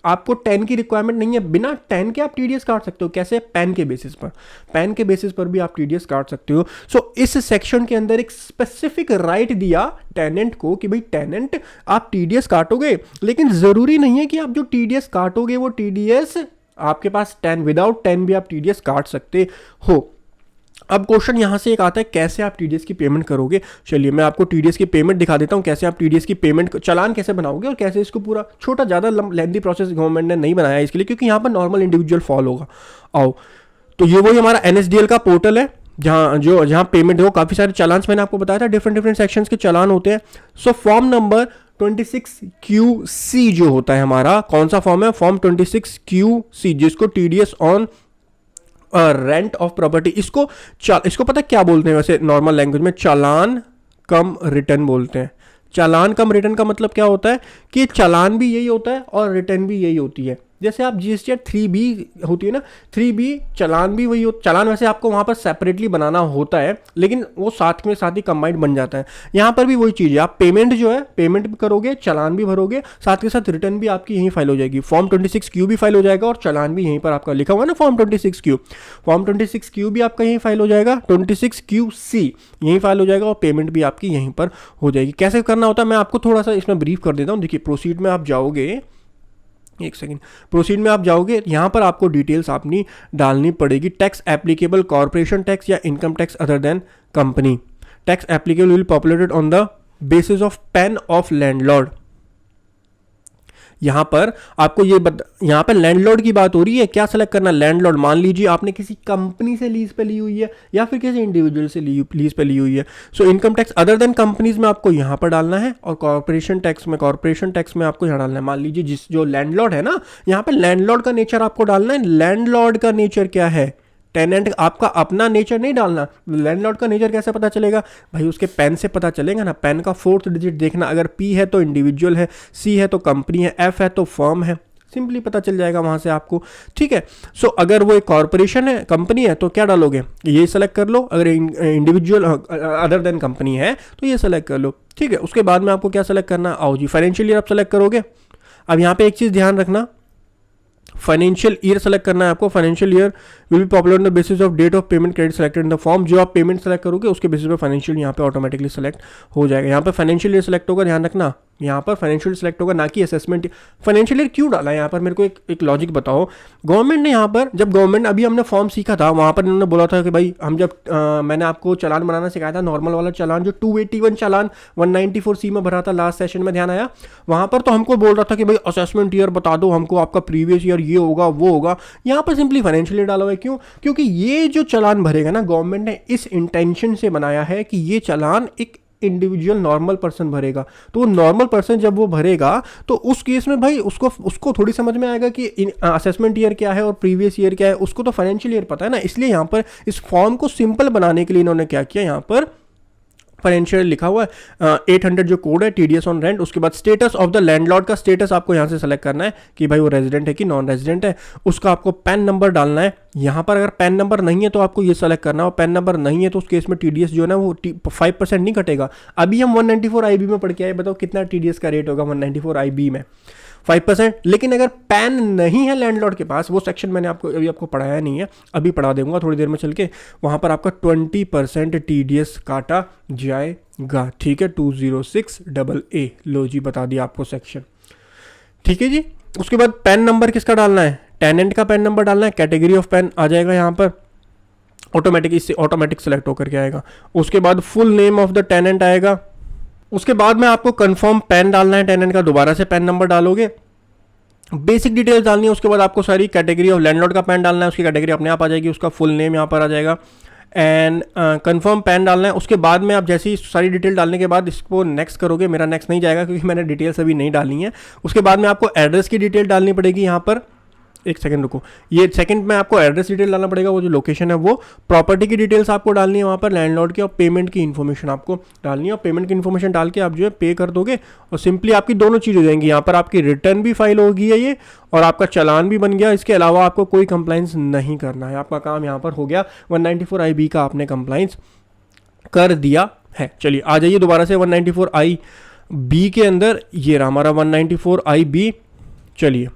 आपको 10 की रिक्वायरमेंट नहीं है, बिना 10 के आप टीडीएस काट सकते हो। कैसे? पैन के बेसिस पर, पैन के बेसिस पर भी आप टीडीएस काट सकते हो। सो इस सेक्शन के अंदर एक स्पेसिफिक राइट दिया टेनेंट को कि भाई टेनेंट आप टीडीएस काटोगे, लेकिन जरूरी नहीं है कि आप जो टीडीएस काटोगे वो टीडीएस आपके पास 10, विदाउट 10 भी आप टीडीएस काट सकते हो। अब क्वेश्चन यहां से एक आता है, कैसे आप टीडीएस की पेमेंट करोगे? चलिए मैं आपको टीडीएस की पेमेंट दिखा देता हूं, कैसे आप टीडीएस की पेमेंट चालान कैसे बनाओगे और कैसे इसको पूरा छोटा, ज़्यादा लेंथी प्रोसेस गवर्नमेंट ने नहीं बनाया इसके लिए, क्योंकि यहाँ पर नॉर्मल इंडिविजुअल फॉल होगा। आओ, तो ये वही हमारा NSDL का पोर्टल है जहाँ पेमेंट हो। काफ़ी सारे चालान मैंने आपको बताया था, डिफरेंट सेक्शंस के चालान होते हैं। सो फॉर्म नंबर 26QC जो होता है हमारा, कौन सा फॉर्म है? फॉर्म 26QC, जिसको TDS on rent of property, इसको पता क्या बोलते हैं वैसे नॉर्मल लैंग्वेज में? चालान कम रिटर्न बोलते हैं। चालान कम रिटर्न का मतलब क्या होता है कि चालान भी यही होता है और रिटर्न भी यही होती है। जैसे आप GST 3B होती है ना, 3B चालान भी वही हो। चालान वैसे आपको वहाँ पर सेपरेटली बनाना होता है, लेकिन वो साथ ही कंबाइंड बन जाता है। यहाँ पर भी वही चीज़ है, आप पेमेंट जो है पेमेंट भी करोगे, चालान भी भरोगे, साथ के साथ रिटर्न भी आपकी यहीं फाइल हो जाएगी। फॉर्म 26Q भी फाइल हो जाएगा और चालान भी यहीं पर आपका लिखा हुआ है ना, फॉर्म 26Q। फॉर्म 26Q भी आपका यहीं फाइल हो जाएगा, 26QC यहीं फाइल हो जाएगा और पेमेंट भी आपकी यहीं पर हो जाएगी। कैसे करना होता है मैं आपको थोड़ा सा इसमें ब्रीफ कर देता हूँ। देखिए, प्रोसीड में आप जाओगे, एक सेकंड, प्रोसीड में आप जाओगे, यहाँ पर आपको डिटेल्स अपनी डालनी पड़ेगी। टैक्स एप्लीकेबल कॉर्पोरेशन टैक्स या income tax other than company. Tax applicable will populated on the basis of pain of landlord. यहाँ पर आपको यहाँ पर लैंडलॉर्ड की बात हो रही है। क्या सेलेक्ट करना? लैंडलॉर्ड। मान लीजिए आपने किसी कंपनी से लीज पे ली हुई है या फिर किसी इंडिविजुअल से लीज पे ली हुई है। So income tax other than companies में आपको यहाँ पर डालना है और कॉर्पोरेशन टैक्स में आपको यहाँ डालना है। मान लीजिए जो लैंडलॉर्ड है ना, यहाँ पर लैंडलॉर्ड का नेचर आपको डालना है। लैंडलॉर्ड का नेचर क्या है? टेनेंट, आपका अपना नेचर नहीं डालना। लैंडलॉर्ड का नेचर कैसे पता चलेगा भाई? उसके पेन से पता चलेगा ना। पेन का 4th डिजिट देखना, अगर P है तो इंडिविजुअल है, C है तो कंपनी है, F है तो फर्म है। सिंपली पता चल जाएगा वहां से आपको, ठीक है। सो अगर वो एक कॉर्पोरेशन है, कंपनी है, तो क्या डालोगे? ये सेलेक्ट कर लो। अगर इंडिविजुअल अदर देन कंपनी है तो ये सेलेक्ट कर लो, ठीक है। उसके बाद में आपको क्या सेलेक्ट करना? आओ जी, फाइनेंशियल ईयर आप सेलेक्ट करोगे। अब यहाँ पे एक चीज़ ध्यान रखना, फाइनेंशियल ईयर सेलेक्ट करना है आपको। Financial year will be popular on the basis of date of payment credit selected in the form. जो आप पेमेंट सेलेक्ट करोगे उसके बेसिस पे फाइनेंशियल यहाँ पे ऑटोमेटिकली सेलेक्ट हो जाएगा। यहाँ पे फाइनेंशियल ईयर सेलेक्ट होगा, ध्यान रखना, यहाँ पर फाइनेंशियल सेलेक्ट होगा, ना कि असेसमेंट। फाइनेंशियल ईयर क्यों डाला यहाँ पर? मेरे को एक लॉजिक बताओ। गवर्नमेंट ने यहाँ पर, जब गवर्नमेंट अभी हमने फॉर्म सीखा था, वहाँ पर इन्होंने बोला था कि भाई हम जब मैंने आपको चालान बनाना सिखाया था, नॉर्मल वाला चालान जो 281 चालान 194C में भरा था लास्ट सेशन में, ध्यान आया? वहाँ पर तो हमको बोल रहा था कि भाई असेसमेंट ईयर बता दो हमको, आपका प्रीवियस ईयर ये होगा वो होगा। यहाँ पर सिंपली फाइनेंशियल ईयर डाला हुआ है। क्यों? क्योंकि ये जो चालान भरेगा ना, गवर्नमेंट ने इस इंटेंशन से बनाया है कि ये चालान एक इंडिविजुअल नॉर्मल पर्सन भरेगा। तो वो नॉर्मल पर्सन जब वो भरेगा तो उस केस में भाई उसको थोड़ी समझ में आएगा कि असेसमेंट ईयर क्या है और प्रीवियस ईयर क्या है। उसको तो फाइनेंशियल ईयर पता है ना। इसलिए यहाँ पर इस फॉर्म को सिंपल बनाने के लिए इन्होंने क्या किया, यहाँ पर फाइनेंशियल लिखा हुआ है। 800 जो कोड है टीडीएस ऑन रेंट। उसके बाद स्टेटस ऑफ द लैंडलॉर्ड का स्टेटस आपको यहाँ से सेलेक्ट करना है कि भाई वो रेजिडेंट है कि नॉन रेजिडेंट है। उसका आपको पैन नंबर डालना है। यहाँ पर अगर पैन नंबर नहीं है तो आपको ये सेलेक्ट करना है, और पैन नंबर नहीं है तो उस केस में टीडीएस जो है ना वो 5% नहीं कटेगा। अभी हम 194 IB में पढ़ के आए, बताओ कितना टीडीएस का रेट होगा 194 IB में? 5%। लेकिन अगर पैन नहीं है लैंडलॉर्ड के पास, वो सेक्शन मैंने आपको पढ़ाया नहीं है, अभी पढ़ा दूंगा थोड़ी देर में चल के, वहाँ पर आपका 20% टीडीएस काटा जाएगा, ठीक है। 206AA, लो जी बता दिया आपको सेक्शन, ठीक है जी। उसके बाद पैन नंबर किसका डालना है? टेनेंट का पैन नंबर डालना है। कैटेगरी ऑफ पैन आ जाएगा यहाँ पर ऑटोमेटिक, इससे ऑटोमेटिक सेलेक्ट होकर के आएगा। उसके बाद full name of the tenant आएगा। उसके बाद में आपको कंफर्म पैन डालना है टेनेंट का, दोबारा से पैन नंबर डालोगे, बेसिक डिटेल्स डालनी है। उसके बाद आपको सारी कैटेगरी ऑफ लैंडलॉर्ड का पैन डालना है, उसकी कैटेगरी अपने आप आ जाएगी, उसका फुल नेम यहाँ पर आ जाएगा, एंड कंफर्म पैन डालना है। उसके बाद में आप जैसे ही सारी डिटेल डालने के बाद इसको नेक्स्ट करोगे, मेरा नेक्स्ट नहीं जाएगा क्योंकि मैंने डिटेल्स अभी नहीं डाली हैं। उसके बाद में आपको एड्रेस की डिटेल डालनी पड़ेगी यहाँ पर, एक सेकंड रुको, ये सेकंड में आपको एड्रेस डिटेल डालना पड़ेगा, वो जो लोकेशन है वो। प्रॉपर्टी की डिटेल्स आपको डालनी है वहाँ पर लैंडलॉर्ड की, और पेमेंट की इन्फॉर्मेशन आपको डालनी है, और पेमेंट की इन्फॉर्मेशन डाल के आप जो है पे कर दोगे, और सिंपली आपकी दोनों चीज़ हो जाएंगी। यहाँ पर आपकी रिटर्न भी फाइल होगी है ये, और आपका चालान भी बन गया। इसके अलावा आपको कोई कंप्लाइंस नहीं करना है, आपका काम यहाँ पर हो गया। 194 IB का आपने कंप्लाइंस कर दिया है। चलिए आ जाइए दोबारा से 194I बी के अंदर ये रहा हमारा 194 IB। चलिए,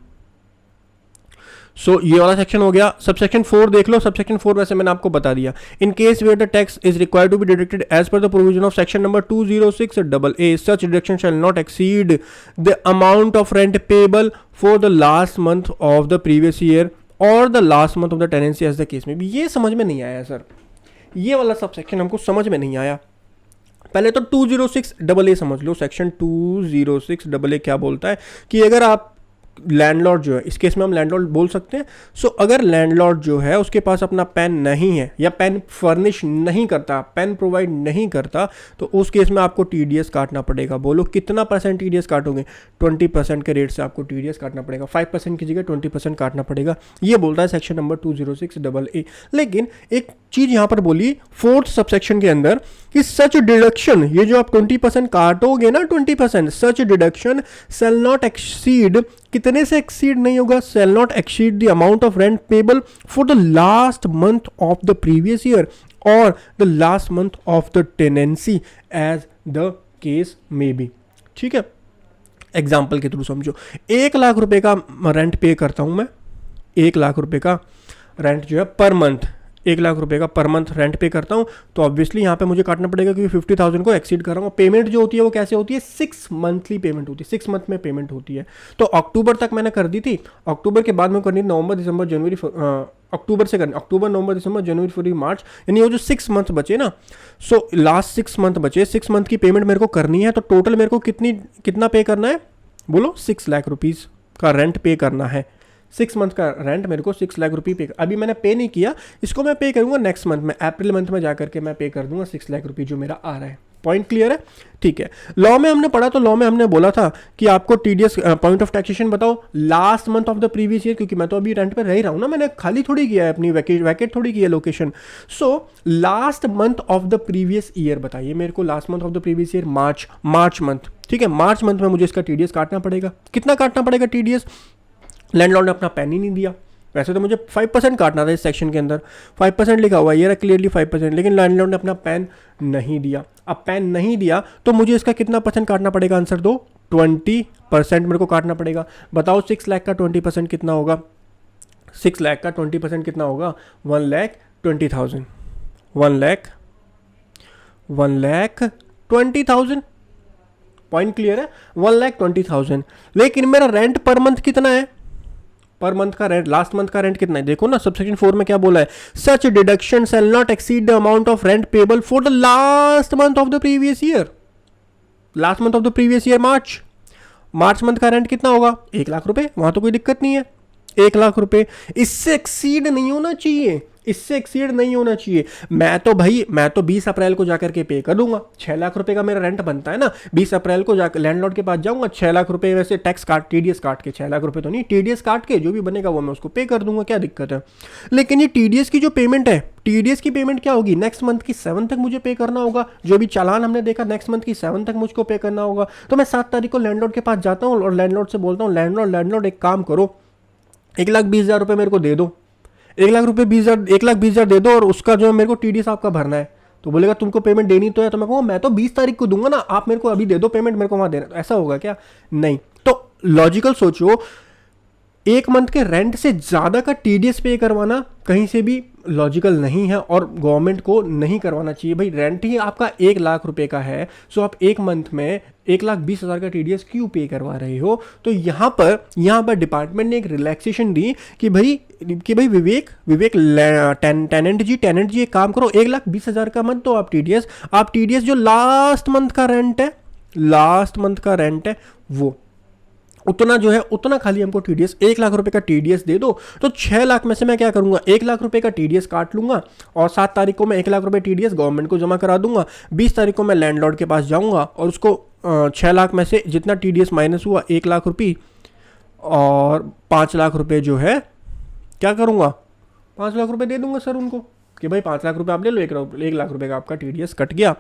सो ये वाला सेक्शन हो गया। सब सेक्शन 4 देख लो। सब सेक्शन 4 वैसे मैंने आपको बता दिया। In case where the tax is required to be deducted as per the provision of section number 206AA, such deduction shall not exceed the amount of rent payable for the last month of the previous year और the last month of the tenancy as the case में भी। ये समझ में नहीं आया sir, ये वाला सब सेक्शन हमको समझ में नहीं आया। पहले तो 206AA समझ लो। सेक्शन 206AA क्या बोलता है कि अगर आप लैंडलॉर्ड जो है, इस केस में हम लैंडलॉर्ड बोल सकते हैं। सो अगर लैंडलॉर्ड जो है उसके पास अपना पेन नहीं है या पेन फर्निश नहीं करता, पेन प्रोवाइड नहीं करता, तो उस केस में आपको टीडीएस काटना पड़ेगा। बोलो कितना परसेंट टीडीएस काटोगे? 20% के रेट से आपको टीडीएस काटना पड़ेगा। 5% की जगह 20% काटना पड़ेगा। ये बोलता है सेक्शन नंबर 206AA। लेकिन एक चीज यहां पर बोली 4th सबसेक्शन के अंदर कि सच डिडक्शन, ये जो आप 20% काटोगे ना, 20%, such deduction shall not exceed, कितने से एक्सीड नहीं होगा? Shall not exceed the amount of rent payable for the last month of the previous year और the last month of the tenancy as the case may be. ठीक है, example के through समझो। 1 लाख रुपए का रेंट पे करता हूं मैं, 1 लाख रुपए का रेंट जो है पर मंथ, 1 लाख रुपए का पर मंथ रेंट पे करता हूं, तो ऑब्वियसली यहाँ पे मुझे काटना पड़ेगा क्योंकि 50,000 को एक्सीड कर रहा हूँ। पेमेंट जो होती है वो कैसे होती है? 6 मंथली पेमेंट होती है, 6 मंथ में पेमेंट होती है। तो अक्टूबर तक मैंने कर दी थी, अक्टूबर के बाद में करनी नवंबर दिसंबर जनवरी, अक्टूबर से करनी, अक्टूबर नवंबर दिसंबर जनवरी फरवरी मार्च, यानी वो जो 6 मंथ बचे ना, सो लास्ट 6 मंथ बचे, 6 मंथ की पेमेंट मेरे को करनी है। तो टोटल मेरे को कितना पे करना है? बोलो 6 लाख रुपीज़ का रेंट पे करना है। 6 मंथ का रेंट मेरे को 6 लाख रुपये पे, अभी मैंने पे नहीं किया, इसको मैं पे करूंगा नेक्स्ट मंथ में, अप्रैल मंथ में जाकर के मैं पे कर दूंगा 6 लाख रुपये जो मेरा आ रहा है। पॉइंट क्लियर है? ठीक है। लॉ में हमने पढ़ा, तो लॉ में हमने बोला था कि आपको टीडीएस पॉइंट ऑफ टैक्सेशन बताओ last month of the previous year, क्योंकि मैं तो अभी रेंट पर रह ही रहा हूँ ना, मैंने खाली थोड़ी किया है अपनी वैकेट थोड़ी की है location. So last month of the previous year बताइए मेरे को, last month of the previous year March month. ठीक है, मार्च मंथ में मुझे इसका टीडीएस काटना पड़ेगा। कितना काटना पड़ेगा टीडीएस? लैंडलॉर्ड ने अपना पेन ही नहीं दिया। वैसे तो मुझे 5% काटना था इस सेक्शन के अंदर, 5% लिखा हुआ है, ये रहा क्लियरली 5%, लेकिन लैंडलॉर्ड ने अपना पेन नहीं दिया। अब पेन नहीं दिया तो मुझे इसका कितना परसेंट काटना पड़ेगा? आंसर दो, 20% मेरे को काटना पड़ेगा। बताओ 6 लाख का 20% कितना होगा? 6 लाख का 20% कितना होगा? 1,20,000, 1,20,000। पॉइंट क्लियर है? 1,20,000। लेकिन मेरा रेंट पर मंथ कितना है? पर मंथ का रेंट, लास्ट मंथ का रेंट कितना है? देखो ना सबसेक्शन 4 में क्या बोला है? Such deduction shall not exceed the amount of rent payable for the last month of the previous year. Last month of the previous year March month का रेंट कितना होगा? 1 लाख रुपए। वहां तो कोई दिक्कत नहीं है, 1 लाख रुपए। इससे एक्सीड नहीं होना चाहिए, इससे एक्सीड नहीं होना चाहिए। मैं तो 20 अप्रैल को जाकर के पे कर दूंगा। 6 लाख रुपए का मेरा रेंट बनता है ना, 20 अप्रैल को जाकर लैंडलॉर्ड के पास जाऊंगा, 6 लाख रुपए वैसे टैक्स काट, टीडीएस काट के, 6 लाख रुपए तो नहीं, टीडीएस काट के जो भी बनेगा वो मैं उसको पे कर दूंगा, क्या दिक्कत है? लेकिन ये टीडीएस की जो पेमेंट है, टीडीएस की पेमेंट क्या होगी? नेक्स्ट मंथ की 7 तक मुझे पे करना होगा। जो भी चालान हमने देखा नेक्स्ट मंथ की 7 तक मुझको पे करना होगा। तो मैं 7 तारीख को लैंडलॉर्ड के पास जाता हूँ और लैंडलॉर्ड से बोलता हूँ, लैंडलॉर्ड एक काम करो, 1,20,000 रुपये मेरे को दे दो, 1,20,000 दे दो और उसका जो है मेरे को टीडीएस आपका भरना है। तो बोलेगा तुमको पेमेंट देनी तो है, तो मैं कहूँगा मैं तो 20 तारीख को दूंगा ना, आप मेरे को अभी दे दो पेमेंट, मेरे को वहां देना। ऐसा होगा क्या? नहीं। तो लॉजिकल सोचो, 1 मंथ के रेंट से ज़्यादा का टीडीएस पे करवाना कहीं से भी लॉजिकल नहीं है और गवर्नमेंट को नहीं करवाना चाहिए। भाई रेंट ही आपका 1 लाख रुपए का है, सो आप 1 मंथ में 1,20,000 का टीडीएस क्यों पे करवा रहे हो? तो यहाँ पर डिपार्टमेंट ने एक रिलैक्सेशन दी कि भाई विवेक टेनेंट जी एक काम करो, 1,20,000 का मत दो आप टीडीएस जो लास्ट मंथ का रेंट है वो उतना जो है उतना खाली हमको टीडीएस, 1 लाख रुपए का टीडीएस दे दो। तो 6 लाख में से मैं क्या करूंगा? 1 लाख रुपए का टीडीएस काट लूंगा और 7 तारीख को मैं 1 लाख रुपए टीडीएस गवर्नमेंट को जमा करा दूंगा। 20 तारीख को मैं लैंडलॉर्ड के पास जाऊंगा और उसको 6 लाख में से जितना टीडीएस माइनस हुआ 1 लाख रुपये और 5 लाख रुपए जो है क्या करूंगा? 5 लाख रुपए दे दूंगा सर उनको कि भाई 5 लाख रुपए आप ले लो, 1 लाख रुपए का आपका टीडीएस कट गया।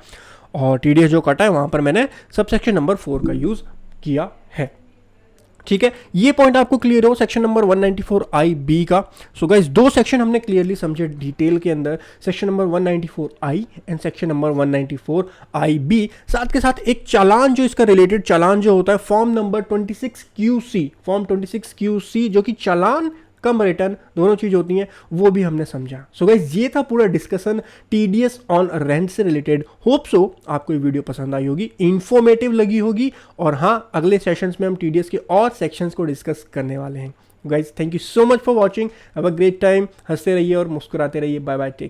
और टीडीएस जो कटा है वहां पर मैंने सबसेक्शन नंबर 4 का यूज किया है। ठीक है, ये पॉइंट आपको क्लियर हो सेक्शन नंबर 194 आई बी का। सो गाइस दो सेक्शन हमने क्लियरली समझे डिटेल के अंदर, section number 194 I and section number 194 I B. साथ के साथ एक चालान जो इसका रिलेटेड चालान जो होता है form number 26 QC, form 26 QC जो कि चालान कम रिटर्न दोनों चीज होती हैं, वो भी हमने समझा। सो गाइस ये था पूरा डिस्कशन टीडीएस ऑन रेंट से रिलेटेड। होप सो आपको ये वीडियो पसंद आई होगी, इंफॉर्मेटिव लगी होगी, और हाँ अगले सेशंस में हम टीडीएस के और सेक्शंस को डिस्कस करने वाले हैं। Guys thank you so much for watching, have a great time, हंसते रहिए और मुस्कुराते रहिए, बाय बाय, टेक